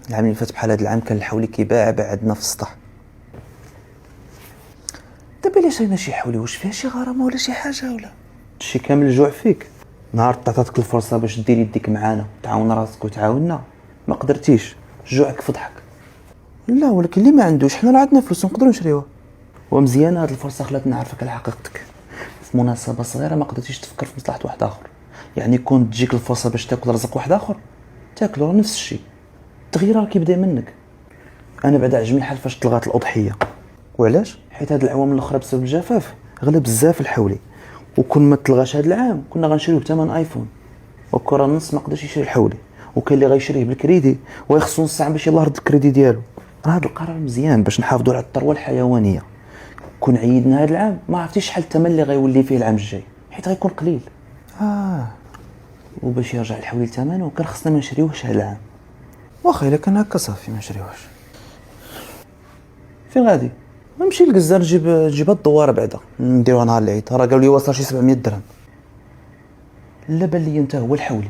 العام اللي فات بحال هذا العام كان الحولي كيباع عندنا في السطح. دابا علاش انا شي حولي؟ واش فيها شي غرامه ولا شي حاجه ولا شي كامل الجوع فيك؟ نهار عطاتك الفرصه باش دير يديك معانا تعاون راسك وتعاوننا ما قدرتيش، جوعك فضحك. لا ولكن اللي ما عندوش حنا راه عندنا فلوس نقدروا نشريوها. ومزيان هاد الفرصه خلاتنا نعرفك على حقيقتك. في مناسبه صغيره ما قدرتيش تفكر في مصلحه واحد اخر، يعني كون تجيك الفرصه باش تاكل رزق واحد اخر تاكلو، راه نفس الشيء. التغيير راه كيبدا منك. انا بعدا عجبني الحال فاش طلعت الاضحيه. وعلاش؟ حيت هاد العوام الاخرى بسبب الجفاف غلى بزاف الحولي، وكون ما تلغاش هاد العام كنا غنشريوه بثمن ايفون. وكره النص ما قدرش يشري الحولي، وكاين اللي غيشريه بالكريدي ويخصو نص ساعه باش يلاه يرد الكريدي ديالو. راه هاد القرار مزيان باش نحافظوا على الثروه الحيوانيه. كون عيدنا هاد العام ما عرفتيش شحال الثمن اللي غيولي فيه العام الجاي، حيت غيكون قليل. وباش يرجع الحولي لثمنه كان خصنا ما نشريوهش هاد العام. واخا الا كان هكا صافي ما نشريوهش. فين غادي؟ نمشي للجزار نجيب الدواره بعدا نديروها نهار العيد. راه قالوا لي واصله شي 700 درهم. لا بان لي انت هو الحولي.